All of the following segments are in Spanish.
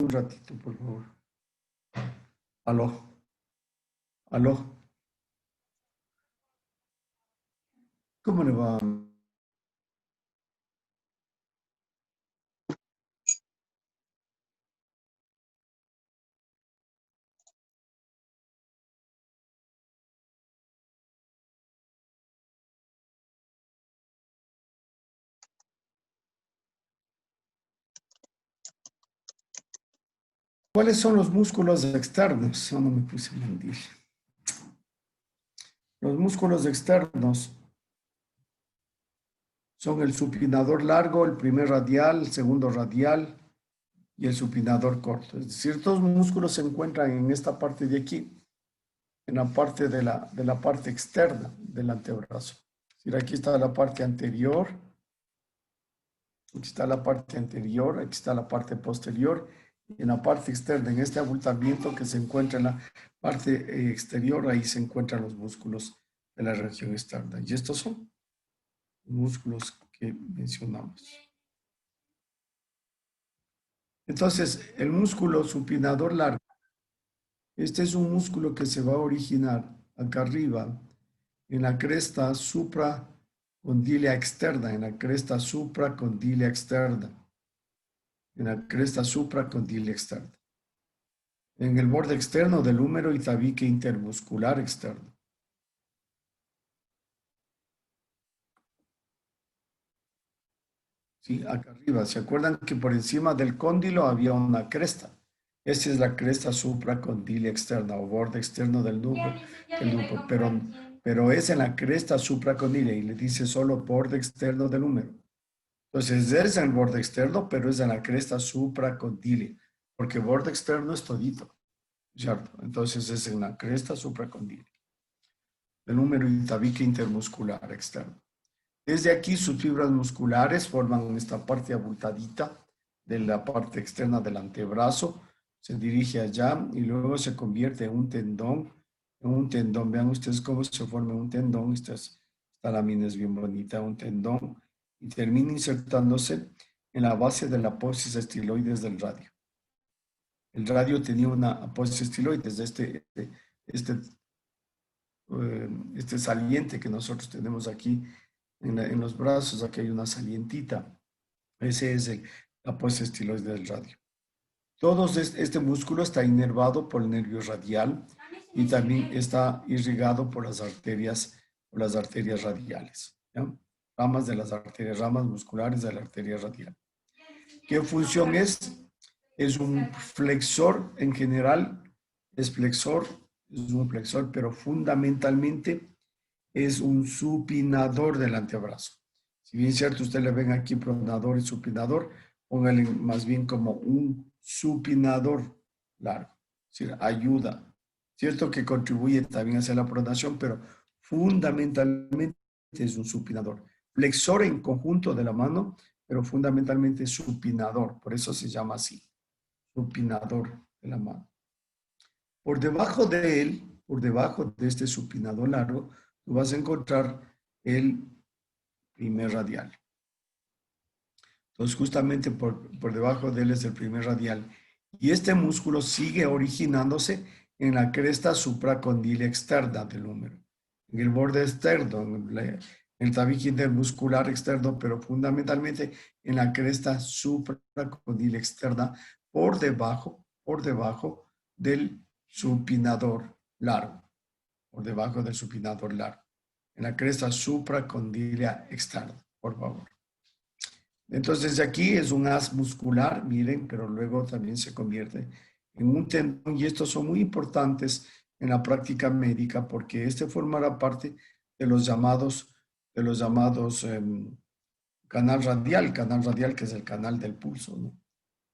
un ratito, por favor. Aló, aló. ¿Cómo le va? ¿Cuáles son los músculos externos? No me puse a mentir. Los músculos externos son el supinador largo, el primer radial, el segundo radial y el supinador corto. Es decir, estos músculos se encuentran en esta parte de aquí, en la parte de la parte externa del antebrazo. Es decir, aquí está la parte anterior, aquí está la parte anterior, aquí está la parte posterior, y en la parte externa, en este abultamiento que se encuentra en la parte exterior, ahí se encuentran los músculos de la región externa. Y estos son músculos que mencionamos. Entonces, el músculo supinador largo, este es un músculo que se va a originar acá arriba, en la cresta supracondílea externa, en la cresta supracondílea externa, en la cresta supracondílea externa, en el borde externo del húmero y tabique intermuscular externo. ¿Sí? Acá arriba, ¿se acuerdan que por encima del cóndilo había una cresta? Esa es la cresta supracondílea externa o borde externo del núcleo, pero es en la cresta supracondílea y le dice solo borde externo del húmero. Entonces es en el borde externo, pero es en la cresta supracondílea, porque borde externo es todito, ¿cierto? Entonces es en la cresta supracondílea del húmero y tabique intermuscular externo. Desde aquí sus fibras musculares forman esta parte abultadita de la parte externa del antebrazo, se dirige allá y luego se convierte en un tendón. En un tendón, vean ustedes cómo se forma un tendón. Esta lámina es bien bonita, un tendón, y termina insertándose en la base de la apófisis estiloides del radio. El radio tenía una apófisis estiloides, este, este saliente que nosotros tenemos aquí en los brazos, aquí hay una salientita. Ese es la apófisis estiloide del radio. Este músculo está inervado por el nervio radial y también está irrigado por las arterias radiales. ¿Ya? Ramas de las arterias, ramas musculares de la arteria radial. ¿Qué función es? Es un flexor en general, es un flexor, pero fundamentalmente es un supinador del antebrazo. Si bien es cierto, usted le ven aquí pronador y supinador, póngale más bien como un supinador largo. Es decir, ayuda. Cierto que contribuye también a hacer la pronación, pero fundamentalmente es un supinador. Flexor en conjunto de la mano, pero fundamentalmente supinador. Por eso se llama así, supinador de la mano. Por debajo de él, por debajo de este supinador largo, tú vas a encontrar el primer radial. Entonces, justamente por debajo de él es el primer radial. Y este músculo sigue originándose en la cresta supracondílea externa del húmero, en el borde externo, en el tabique intermuscular externo, pero fundamentalmente en la cresta supracondílea externa, por debajo del supinador largo, por debajo del supinador largo, en la cresta supracondílea externa, por favor. Entonces aquí es un haz muscular, miren, pero luego también se convierte en un tendón y estos son muy importantes en la práctica médica porque este formará parte de los llamados canal radial que es el canal del pulso, ¿no?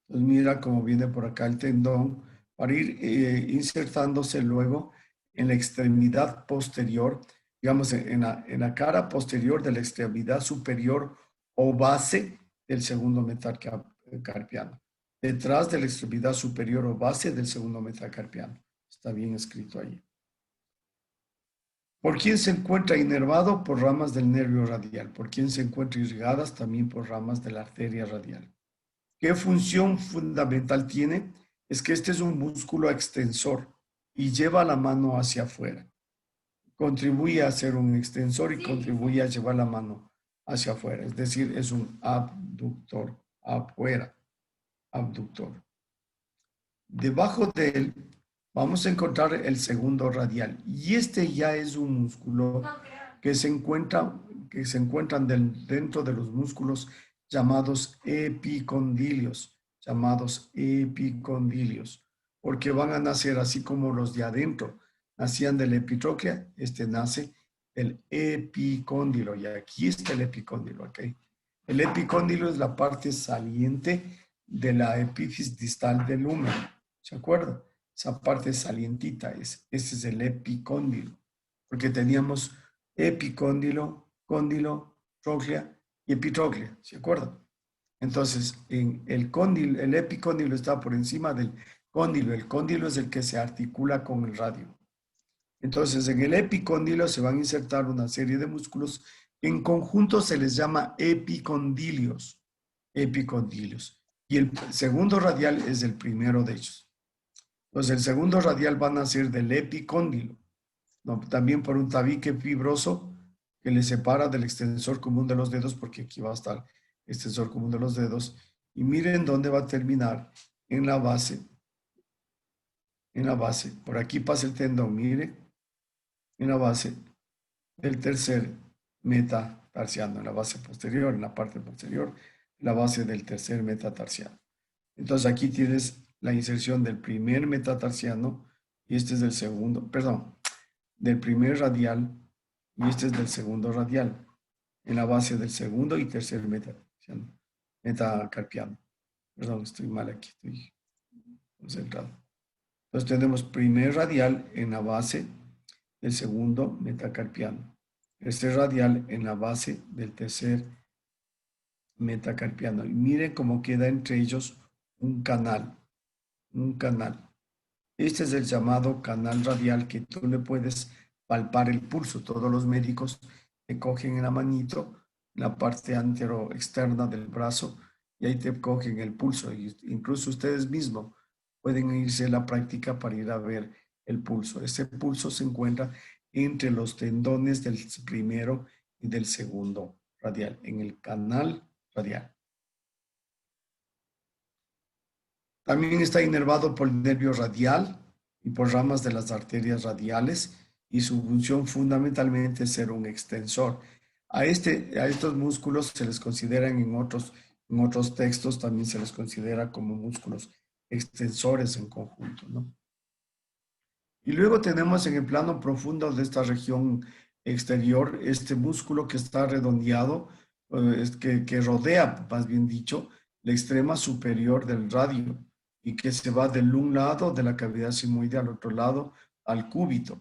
Entonces mira cómo viene por acá el tendón para ir insertándose luego en la extremidad posterior, digamos en la cara posterior de la extremidad superior o base del segundo metacarpiano, detrás de la extremidad superior o base del segundo metacarpiano. Está bien escrito ahí. ¿Por quién se encuentra inervado? Por ramas del nervio radial. ¿Por quién se encuentra irrigadas? También por ramas de la arteria radial. ¿Qué función fundamental tiene? Es que este es un músculo extensor y lleva la mano hacia afuera. Contribuye a ser un extensor y contribuye a llevar la mano hacia afuera. Es decir, es un abductor, afuera, abductor. Debajo de él vamos a encontrar el segundo radial. Y este ya es un músculo que se encuentran dentro de los músculos llamados epicondilios, porque van a nacer así como los de adentro nacían de la epitróclea, este nace del epicóndilo, y aquí está el epicóndilo, ¿ok? El epicóndilo es la parte saliente de la epífisis distal del húmero, ¿se acuerdan? Esa parte salientita, ese es el epicóndilo, porque teníamos epicóndilo, cóndilo, tróclea y epitróclea, ¿se acuerdan? Entonces, el epicóndilo está por encima del cóndilo. El cóndilo es el que se articula con el radio. Entonces, en el epicóndilo se van a insertar una serie de músculos que en conjunto se les llama epicondilios. Epicondilios. Y el segundo radial es el primero de ellos. Entonces, el segundo radial va a nacer del epicóndilo, ¿no? También por un tabique fibroso que le separa del extensor común de los dedos, porque aquí va a estar el extensor común de los dedos. Y miren dónde va a terminar, en la base. En la base. Por aquí pasa el tendón, miren, en la base del tercer metatarsiano, en la base posterior, en la parte posterior, la base del tercer metatarsiano. Entonces aquí tienes la inserción del primer metatarsiano y este es del segundo, perdón, del primer radial y este es del segundo radial, en la base del segundo y tercer metatarsiano, metacarpiano. Perdón, estoy mal aquí, estoy concentrado. Entonces tenemos primer radial en la base del segundo metacarpiano. Este radial en la base del tercer metacarpiano. Y miren cómo queda entre ellos un canal. Un canal. Este es el llamado canal radial que tú le puedes palpar el pulso. Todos los médicos te cogen en la manito, la parte antero externa del brazo, y ahí te cogen el pulso. Y incluso ustedes mismos pueden irse a la práctica para ir a ver el pulso. Ese pulso se encuentra entre los tendones del primero y del segundo radial, en el canal radial. También está inervado por el nervio radial y por ramas de las arterias radiales y su función fundamentalmente es ser un extensor. A estos músculos se les consideran en otros textos, también se les considera como músculos extensores en conjunto, ¿no? Y luego tenemos en el plano profundo de esta región exterior este músculo que está redondeado, que rodea, más bien dicho, la extrema superior del radio y que se va del un lado de la cavidad sigmoide al otro lado al cúbito.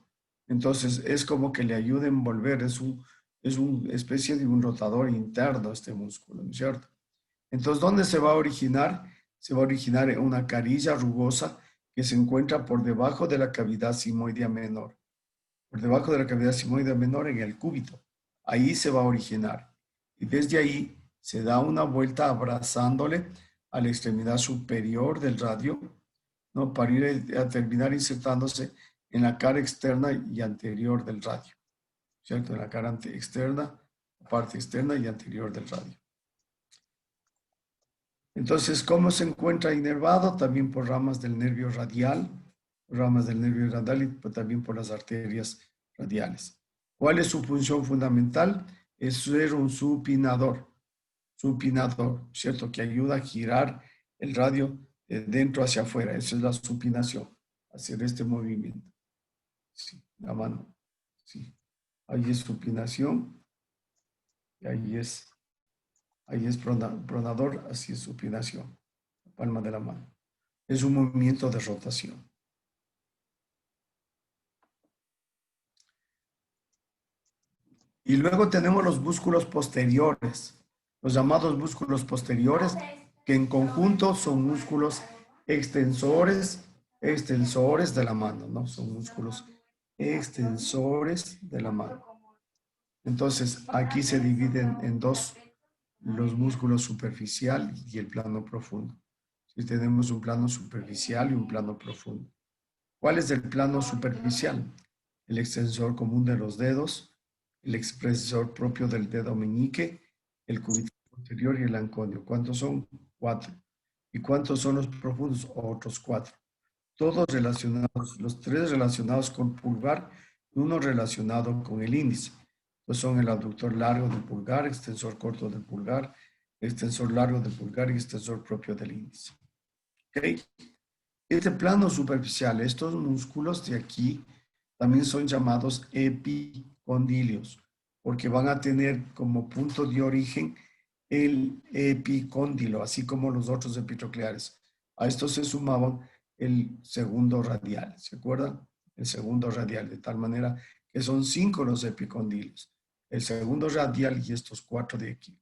Entonces es como que le ayuda a envolver, es una especie de un rotador interno este músculo, ¿no es cierto? Entonces, ¿dónde se va a originar? Se va a originar en una carilla rugosa que se encuentra por debajo de la cavidad sigmoidea menor. Por debajo de la cavidad sigmoidea menor en el cúbito. Ahí se va a originar. Y desde ahí se da una vuelta abrazándole a la extremidad superior del radio, ¿no? Para ir a terminar insertándose en la cara externa y anterior del radio, ¿cierto? En la cara externa, parte externa y anterior del radio. Entonces, ¿cómo se encuentra inervado? También por ramas del nervio radial y también por las arterias radiales. ¿Cuál es su función fundamental? Es ser un supinador, ¿cierto? Que ayuda a girar el radio de dentro hacia afuera. Esa es la supinación, hacer este movimiento. Sí, la mano. Sí. Ahí es supinación y ahí es pronador, así es supinación, la palma de la mano. Es un movimiento de rotación. Y luego tenemos los músculos posteriores, los llamados músculos posteriores, que en conjunto son músculos extensores de la mano, ¿no? Son músculos extensores de la mano. Entonces, aquí se dividen en dos, los músculos superficial y el plano profundo. Si tenemos un plano superficial y un plano profundo. ¿Cuál es el plano superficial? El extensor común de los dedos, el expresor propio del dedo meñique, el cubital posterior y el anconio. ¿Cuántos son? 4. ¿Y cuántos son los profundos? Otros 4. Todos relacionados, los 3 relacionados con pulgar y uno relacionado con el índice. Pues son el abductor largo del pulgar, extensor corto del pulgar, extensor largo del pulgar y extensor propio del índice. ¿Ok? Este plano superficial, estos músculos de aquí también son llamados epicondilios, porque van a tener como punto de origen el epicóndilo, así como los otros epitrocleares. A esto se sumaban el segundo radial, ¿se acuerdan? El segundo radial, de tal manera que son 5 los epicondilios. El segundo radial y estos 4 de aquí.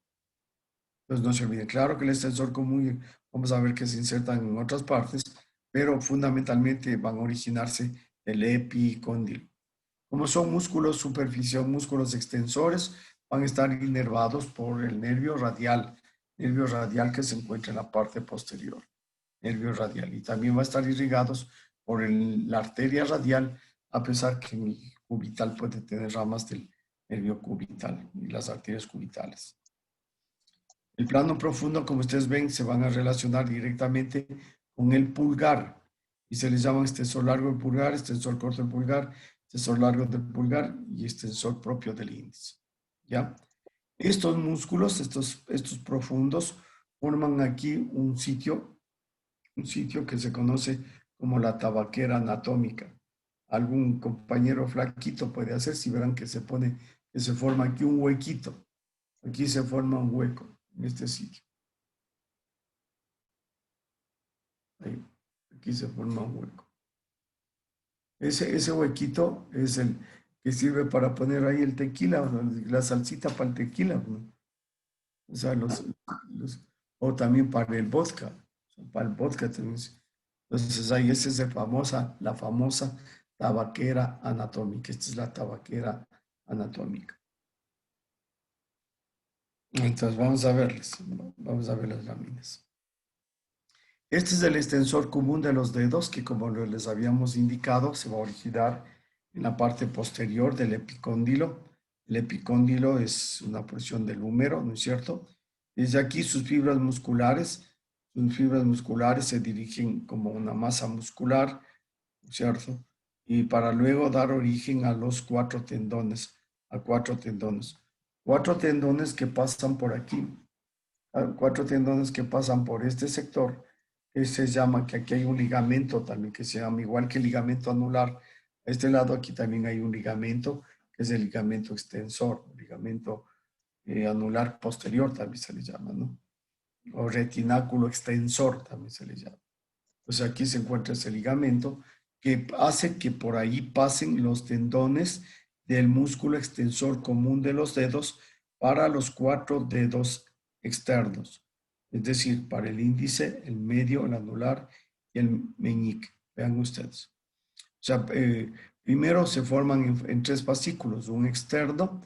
Entonces no se olviden, claro que el extensor común, vamos a ver que se insertan en otras partes, pero fundamentalmente van a originarse del epicóndilo. Como son músculos superficiales, músculos extensores, van a estar inervados por el nervio radial que se encuentra en la parte posterior, nervio radial. Y también va a estar irrigados por la arteria radial, a pesar que el cubital puede tener ramas del nervio cubital y las arterias cubitales. El plano profundo, como ustedes ven, se van a relacionar directamente con el pulgar y se les llama extensor largo del pulgar, extensor corto del pulgar, extensor largo del pulgar y extensor propio del índice. ¿Ya? Estos músculos, estos profundos, forman aquí un sitio que se conoce como la tabaquera anatómica. Algún compañero flaquito puede hacer, si verán que se forma aquí un huequito. Aquí se forma un hueco en este sitio. Ahí, aquí se forma un hueco. Ese huequito es el que sirve para poner ahí el tequila, la salsita para el tequila, ¿no? O sea, o también para el vodka. Para el vodka también. Entonces ahí esa es la famosa tabaquera anatómica. Esta es la tabaquera anatómica. Entonces vamos a ver las láminas. Este es el extensor común de los dedos que, como les habíamos indicado, se va a originar en la parte posterior del epicóndilo. El epicóndilo es una porción del húmero, ¿no es cierto? Desde aquí sus fibras musculares se dirigen como una masa muscular, ¿no es cierto? Y para luego dar origen a los 4 tendones, a 4 tendones. 4 tendones que pasan por aquí, 4 tendones que pasan por este sector, que se llama, que aquí hay un ligamento también que se llama, igual que el ligamento anular, a este lado aquí también hay un ligamento, que es el ligamento extensor, ligamento anular posterior también se le llama, ¿no? O retináculo extensor también se le llama. Pues aquí se encuentra ese ligamento que hace que por ahí pasen los tendones del músculo extensor común de los dedos para los 4 dedos externos, es decir, para el índice, el medio, el anular y el meñique. Vean ustedes. O sea, primero se forman en 3 fascículos, un externo,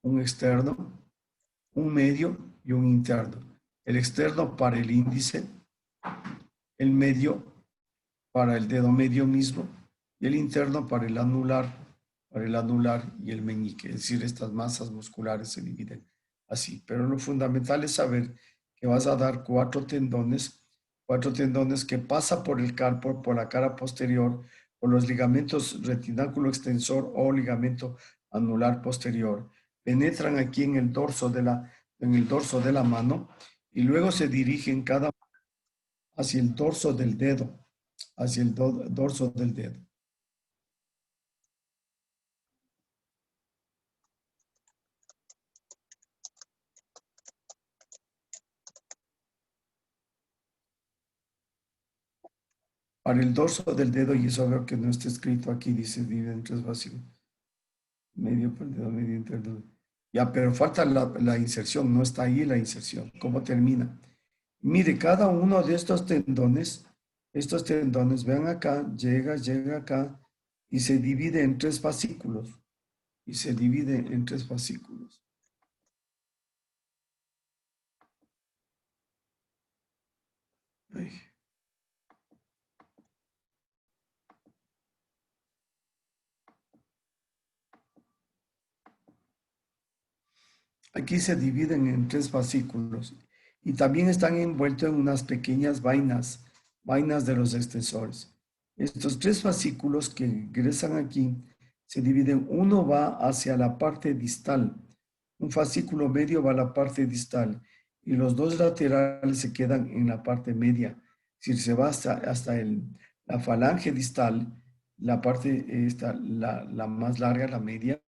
un medio y un interno. El externo para el índice, el medio para el dedo medio mismo y el interno para el anular y el meñique. Es decir, estas masas musculares se dividen así. Pero lo fundamental es saber que vas a dar 4 tendones que pasa por el carpo, por la cara posterior, por los ligamentos retináculo extensor o ligamento anular posterior. Penetran aquí en el dorso de la mano y luego se dirigen cada hacia el dorso del dedo, hacia el dorso del dedo. Para el dorso del dedo, y eso veo que no está escrito aquí, dice divide en 3 vacíos. Medio por el dedo, medio interno. Ya, pero falta la inserción, no está ahí la inserción. ¿Cómo termina? Mire, cada uno de estos tendones, vean acá, llega acá y se divide en 3 fascículos. Y se divide en 3 fascículos. Ay. Aquí se dividen en 3 fascículos y también están envueltos en unas pequeñas vainas de los extensores. Estos 3 fascículos que ingresan aquí se dividen, uno va hacia la parte distal, un fascículo medio va a la parte distal y los 2 laterales se quedan en la parte media. Si se va hasta la falange distal, la parte esta, la más larga, la media,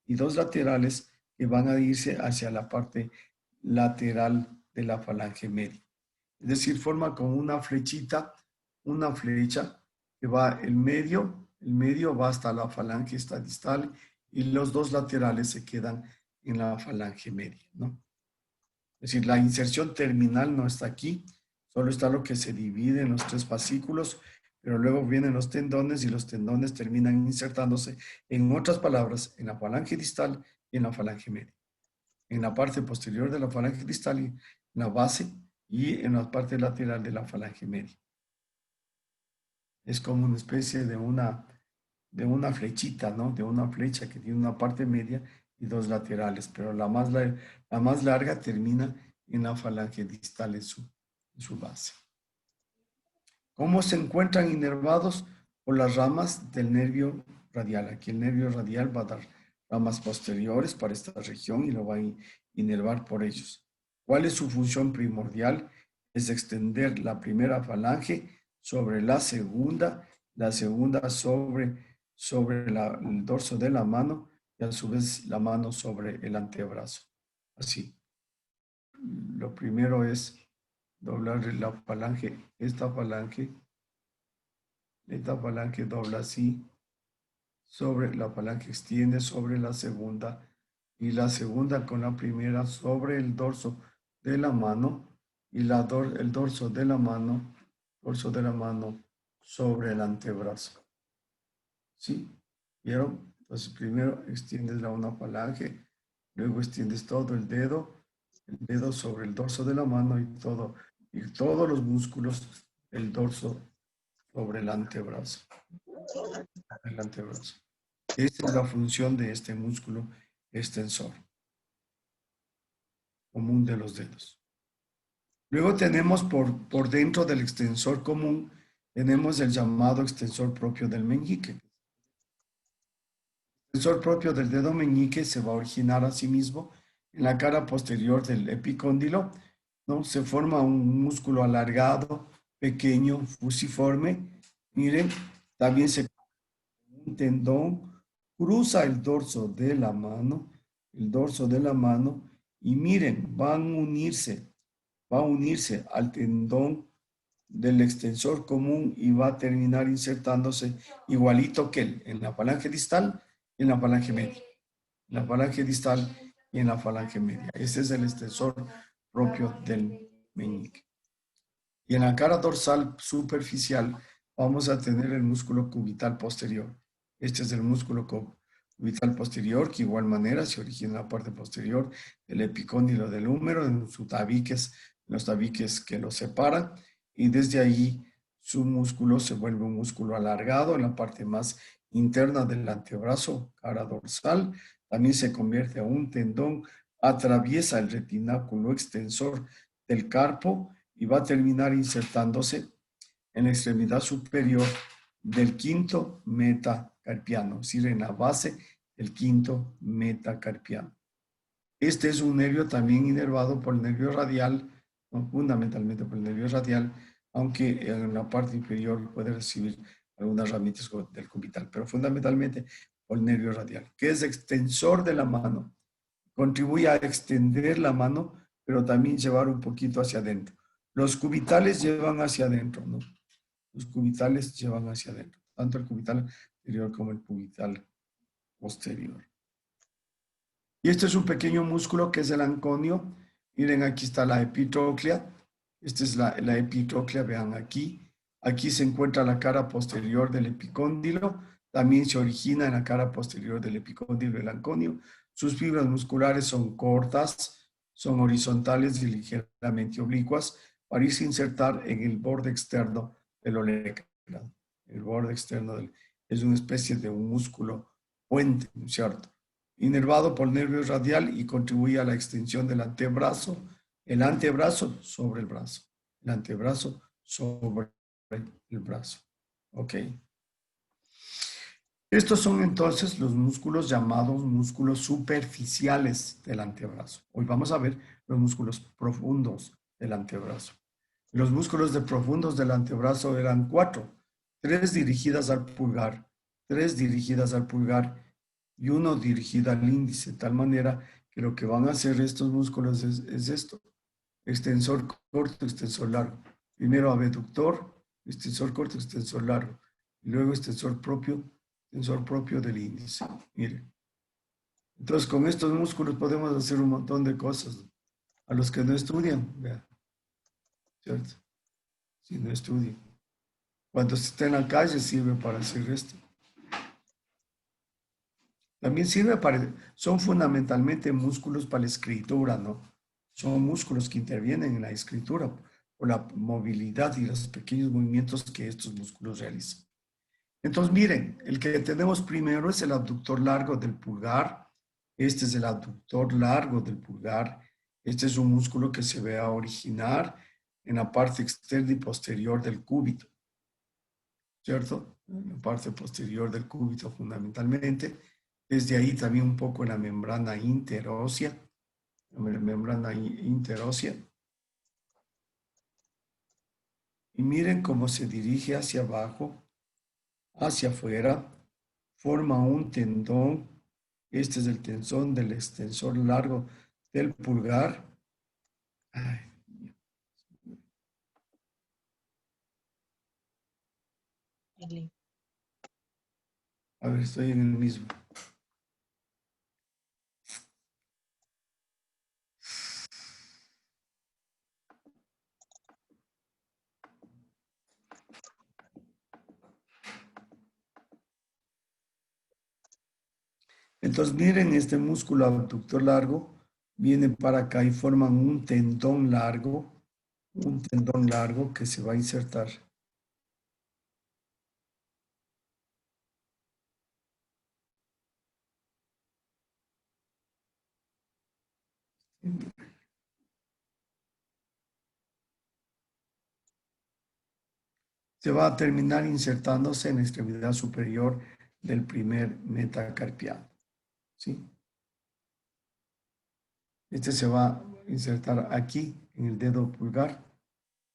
y 2 laterales que van a irse hacia la parte lateral de la falange media. Es decir, forma como una flechita, una flecha que va el medio va hasta la falange esta distal y los 2 laterales se quedan en la falange media, ¿no? Es decir, la inserción terminal no está aquí, solo está lo que se divide en los 3 fascículos, pero luego vienen los tendones y los tendones terminan insertándose, en otras palabras, en la falange distal y en la falange media. En la parte posterior de la falange distal, en la base y en la parte lateral de la falange media. Es como una especie de una flechita, ¿no? De una flecha que tiene una parte media y 2 laterales, pero la más larga termina en la falange distal en su base. ¿Cómo se encuentran inervados? Por las ramas del nervio radial. Aquí el nervio radial va a dar ramas posteriores para esta región y lo va a inervar por ellos. ¿Cuál es su función primordial? Es extender la primera falange sobre la segunda sobre el dorso de la mano y a su vez la mano sobre el antebrazo. Así. Lo primero es doblar la falange, esta falange dobla así, sobre la falange extiende sobre la segunda y la segunda con la primera sobre el dorso de la mano y el dorso de la mano sobre el antebrazo. ¿Sí? ¿Vieron? Entonces primero extiendes la una falange, luego extiendes todo el dedo sobre el dorso de la mano y todos los músculos, el dorso sobre el antebrazo. Esta es la función de este músculo extensor común de los dedos. Luego tenemos por dentro del extensor común, tenemos el llamado extensor propio del meñique. El extensor propio del dedo meñique se va a originar a sí mismo en la cara posterior del epicóndilo, ¿no? Se forma un músculo alargado, pequeño, fusiforme. Miren, también se un tendón, cruza el dorso de la mano, y miren, va a unirse al tendón del extensor común y va a terminar insertándose igualito que él, en la falange distal y en la falange media. En la falange distal y en la falange media. Ese es el extensor propio del meñique. Y en la cara dorsal superficial vamos a tener el músculo cubital posterior. Este es el músculo cubital posterior, que de igual manera se origina en la parte posterior del epicóndilo del húmero, en los tabiques que lo separan, y desde ahí su músculo se vuelve un músculo alargado en la parte más interna del antebrazo, cara dorsal. También se convierte a un tendón, atraviesa el retináculo extensor del carpo y va a terminar insertándose en la extremidad superior del quinto metacarpiano, es decir, en la base del quinto metacarpiano. Este es un nervio también inervado por el nervio radial, ¿no? Fundamentalmente por el nervio radial, aunque en la parte inferior puede recibir algunas ramitas del cubital, pero fundamentalmente por el nervio radial, que es extensor de la mano. Contribuye a extender la mano, pero también llevar un poquito hacia adentro. Los cubitales llevan hacia adentro, ¿no? Los cubitales llevan hacia adentro, tanto el cubital anterior como el cubital posterior. Y este es un pequeño músculo que es el anconio. Miren, aquí está la epitróclea. Esta es la epitróclea, vean aquí. Aquí se encuentra la cara posterior del epicóndilo. También se origina en la cara posterior del epicóndilo el anconio. Sus fibras musculares son cortas, son horizontales y ligeramente oblicuas para irse a insertar en el borde externo del olecranon. El borde externo es una especie de un músculo puente, ¿no es cierto? inervado por el nervio radial y contribuye a la extensión del antebrazo, el antebrazo sobre el brazo, el antebrazo sobre el brazo. ¿Ok? Estos son entonces los músculos llamados músculos superficiales del antebrazo. Hoy vamos a ver los músculos profundos del antebrazo. Los músculos profundos del antebrazo eran 4, 3 dirigidas al pulgar, 3 dirigidas al pulgar y 1 dirigida al índice, de tal manera que lo que van a hacer estos músculos es esto: extensor corto, extensor largo. Primero abductor, extensor corto, extensor largo, y luego extensor propio del índice. Miren. Entonces, con estos músculos podemos hacer un montón de cosas. A los que no estudian, vean, ¿cierto? Si no estudian. Cuando se está en la calle sirve para hacer esto. También sirve para, son fundamentalmente músculos para la escritura, ¿no? Son músculos que intervienen en la escritura por la movilidad y los pequeños movimientos que estos músculos realizan. Entonces, miren, el que tenemos primero es el abductor largo del pulgar. Este es el abductor largo del pulgar. Este es un músculo que se va a originar en la parte externa y posterior del cúbito, ¿cierto? En la parte posterior del cúbito fundamentalmente. Desde ahí también un poco en la membrana interósea. La membrana interósea. Y miren cómo se dirige hacia abajo, hacia afuera, forma un tendón. Este es el tendón del extensor largo del pulgar. Ay, a ver, estoy en el mismo. Entonces, miren este músculo abductor largo, viene para acá y forman un tendón largo que se va a insertar. Se va a terminar insertándose en la extremidad superior del primer metacarpiano, ¿sí? Este se va a insertar aquí en el dedo pulgar.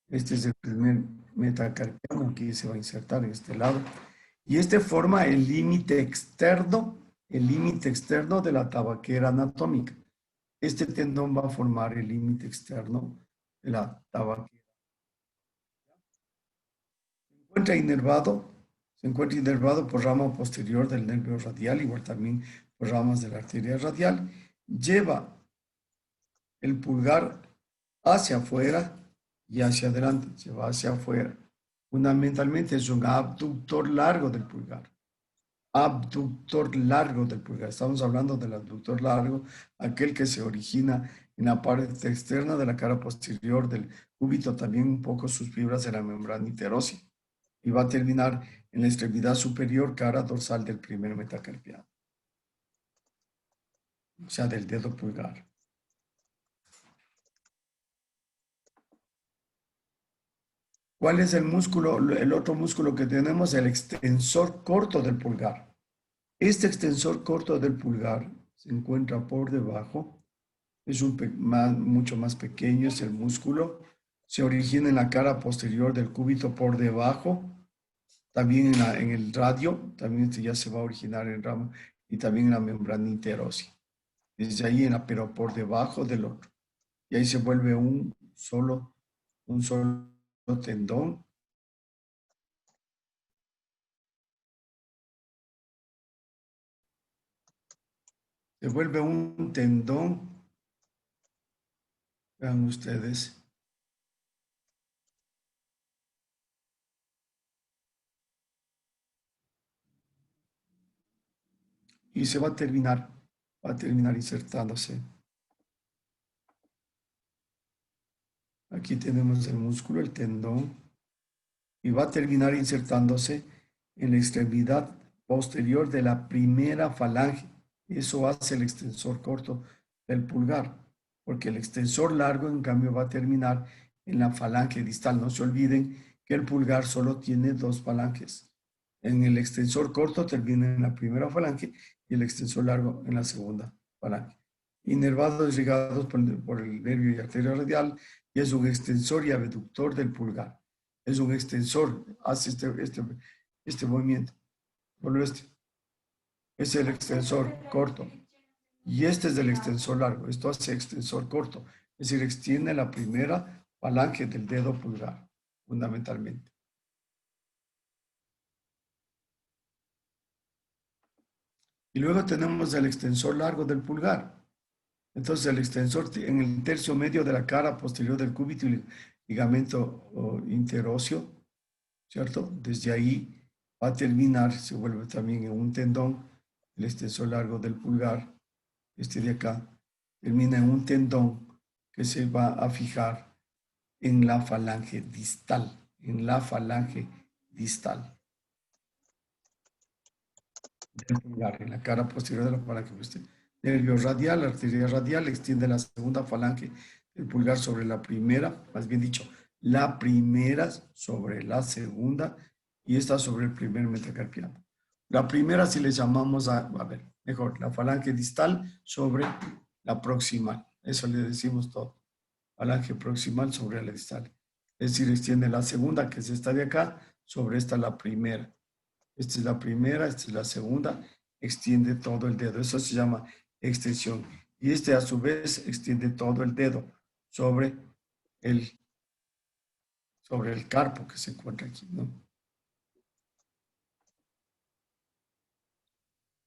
Este es el primer metacarpiano, aquí se va a insertar en este lado. Y este forma el límite externo de la tabaquera anatómica. Este tendón va a formar el límite externo de la tabaquera. Se encuentra inervado por rama posterior del nervio radial, igual también por ramas de la arteria radial. Lleva el pulgar hacia afuera y hacia adelante, se va hacia afuera. Fundamentalmente es un abductor largo del pulgar. Abductor largo del pulgar. Estamos hablando del abductor largo, aquel que se origina en la parte externa de la cara posterior del cúbito, también un poco sus fibras de la membrana interósea, y va a terminar en la extremidad superior, cara dorsal del primer metacarpiano, o sea, del dedo pulgar. ¿Cuál es el músculo, el otro músculo que tenemos? El extensor corto del pulgar. Este extensor corto del pulgar se encuentra por debajo, es mucho más pequeño, es el músculo, se origina en la cara posterior del cúbito por debajo, también en el radio, también este ya se va a originar en rama, y también en la membrana interósea. Desde ahí, pero por debajo del otro. Y ahí se vuelve un solo tendón. Se vuelve un tendón. Vean ustedes. Y se va a terminar insertándose. Aquí tenemos el músculo, el tendón, y va a terminar insertándose en la extremidad posterior de la primera falange. Eso hace el extensor corto del pulgar, porque el extensor largo, en cambio, va a terminar en la falange distal. No se olviden que el pulgar solo tiene dos falanges. En el extensor corto termina en la primera falange y el extensor largo en la segunda falange. Inervados irrigados por el nervio y arteria radial, y es un extensor y abductor del pulgar. Es un extensor, hace este movimiento. Por este. Es el extensor corto. Y este es del extensor largo. Esto hace extensor corto. Es decir, extiende la primera falange del dedo pulgar, fundamentalmente. Y luego tenemos el extensor largo del pulgar. Entonces, el extensor en el tercio medio de la cara posterior del cúbito y ligamento interóseo, ¿cierto? Desde ahí va a terminar, se vuelve también en un tendón, el extensor largo del pulgar, este de acá, termina en un tendón que se va a fijar en la falange distal, en la falange distal del pulgar, en la cara posterior de la falange. Nervio radial, arteria radial, extiende la segunda falange del pulgar sobre la primera, más bien dicho, la primera sobre la segunda y esta sobre el primer metacarpiano. La primera si le llamamos a ver, mejor, la falange distal sobre la proximal. Eso le decimos todo. Falange proximal sobre la distal. Es decir, extiende la segunda, que es esta de acá, sobre esta la primera. Esta es la primera, esta es la segunda, extiende todo el dedo. Eso se llama extensión. Y este a su vez extiende todo el dedo sobre el, sobre el carpo que se encuentra aquí, ¿no?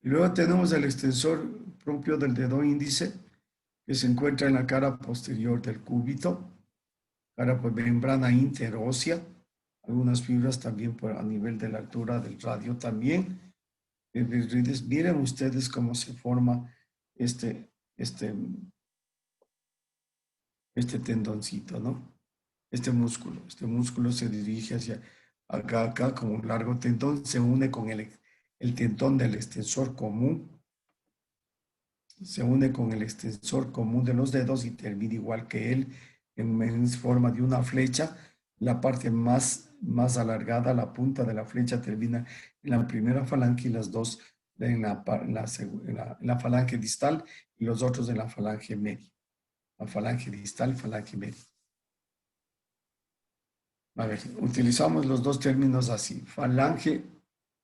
Y luego tenemos el extensor propio del dedo índice, que se encuentra en la cara posterior del cúbito, cara por membrana interósea, algunas fibras también por, a nivel de la altura del radio también. Miren ustedes cómo se forma este, este, este tendoncito, ¿no? Este músculo se dirige hacia acá como un largo tendón, se une con el tendón del extensor común, se une con el extensor común de los dedos y termina igual que él en forma de una flecha. La parte más alargada, la punta de la flecha termina en la primera falange y las dos en la falange distal y los otros en la falange media. La falange distal, falange media. A ver, utilizamos los dos términos así, falange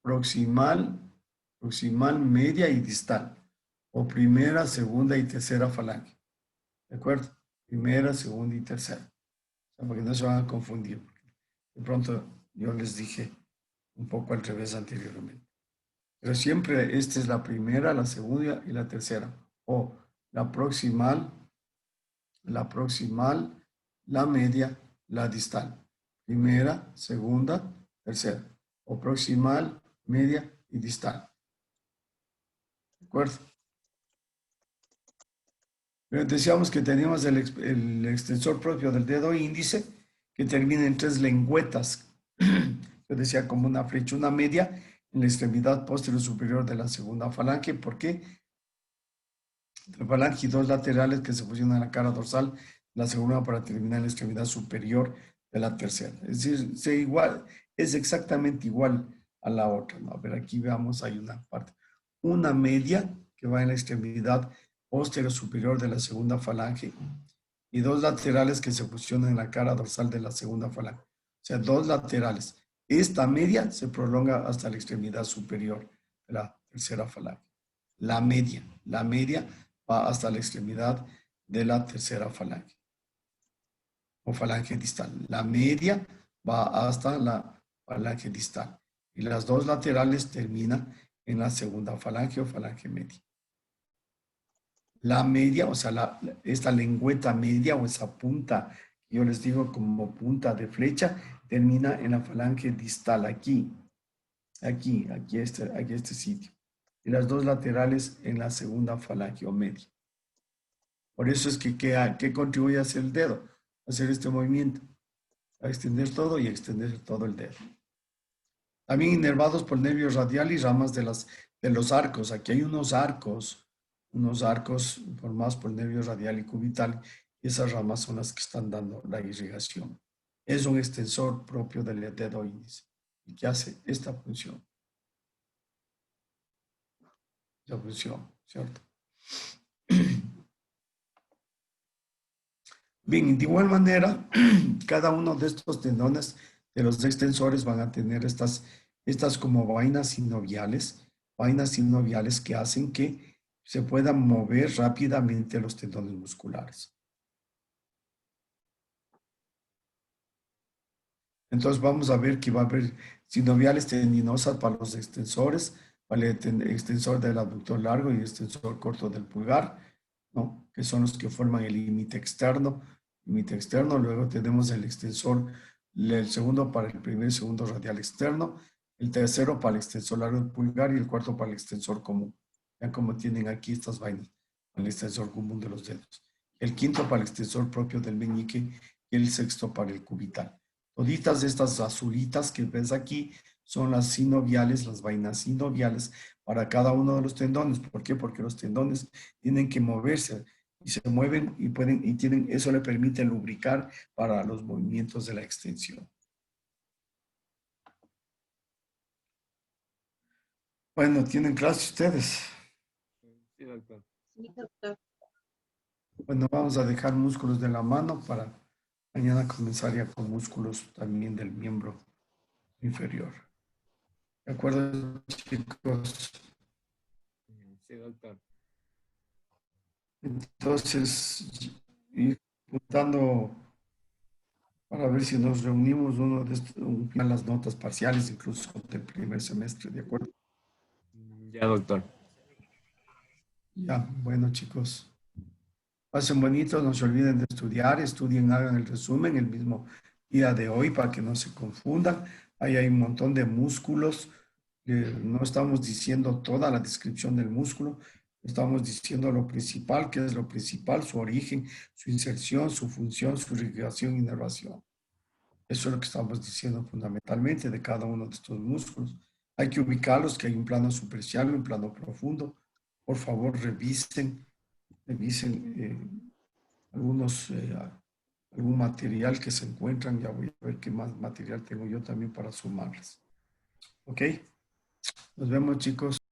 proximal, media y distal, o primera, segunda y tercera falange, ¿de acuerdo? Primera, segunda y tercera, o sea, porque no se van a confundir. De pronto yo les dije un poco al revés anteriormente. Pero siempre esta es la primera, la segunda y la tercera, o la proximal, la media, la distal. Primera, segunda, tercera. O proximal, media y distal. ¿De acuerdo? Pero decíamos que teníamos el extensor propio del dedo índice que termina en tres lengüetas. Yo decía como una flecha, una media en la extremidad posterior superior de la segunda falange. ¿Por qué? La falange y dos laterales que se fusionan en la cara dorsal, la segunda para terminar en la extremidad superior de la tercera. Es decir, es exactamente igual a la otra, ¿no? A ver, aquí veamos, hay una parte. Una media que va en la extremidad posterior superior de la segunda falange y dos laterales que se fusionan en la cara dorsal de la segunda falange. O sea, dos laterales. Esta media se prolonga hasta la extremidad superior de la tercera falange. La media va hasta la extremidad de la tercera falange o falange distal. La media va hasta la falange distal y las dos laterales terminan en la segunda falange o falange media. La media, o sea, esta lengüeta media o esa punta, yo les digo como punta de flecha, termina en la falange distal, aquí este sitio. Y las dos laterales en la segunda falange o media. Por eso es que, ¿qué contribuye a hacer el dedo? A hacer este movimiento, a extender todo y extender todo el dedo. También inervados por nervios radial y ramas de los arcos. Aquí hay unos arcos unos arcos formados por el nervio radial y cubital, y esas ramas son las que están dando la irrigación. Es un extensor propio del dedo índice y que hace esta función, ¿cierto? Bien, de igual manera, cada uno de estos tendones de los extensores van a tener estas como vainas sinoviales que hacen que se puedan mover rápidamente los tendones musculares. Entonces vamos a ver que va a haber sinoviales tendinosas para los extensores, para el extensor del abductor largo y el extensor corto del pulgar, ¿no? Que son los que forman el límite externo. Límite externo, luego tenemos el extensor, el segundo para el primer y segundo radial externo, el tercero para el extensor largo del pulgar y el cuarto para el extensor común. Vean cómo tienen aquí estas vainas, el extensor común de los dedos. El quinto para el extensor propio del meñique y el sexto para el cubital. Toditas estas azulitas que ves aquí son las sinoviales, las vainas sinoviales para cada uno de los tendones. ¿Por qué? Porque los tendones tienen que moverse y se mueven y pueden y tienen eso le permite lubricar para los movimientos de la extensión. Bueno, ¿tienen clase ustedes? Sí, doctor. Sí, doctor. Bueno, vamos a dejar músculos de la mano para mañana comenzar ya con músculos también del miembro inferior. ¿De acuerdo, chicos? Sí, doctor. Entonces, ir juntando para ver si nos reunimos uno de estos, las notas parciales, incluso del primer semestre, ¿de acuerdo? Ya, doctor. Ya, bueno, chicos. Pasen bonito, no se olviden de estudiar, estudien, hagan el resumen el mismo día de hoy para que no se confundan. Ahí hay un montón de músculos. No estamos diciendo toda la descripción del músculo, estamos diciendo lo principal, que es lo principal, su origen, su inserción, su función, su irrigación y inervación. Eso es lo que estamos diciendo fundamentalmente de cada uno de estos músculos. Hay que ubicarlos, que hay un plano superficial, un plano profundo. Por favor, revisen algún material que se encuentran. Ya voy a ver qué más material tengo yo también para sumarles. ¿Ok? Nos vemos, chicos.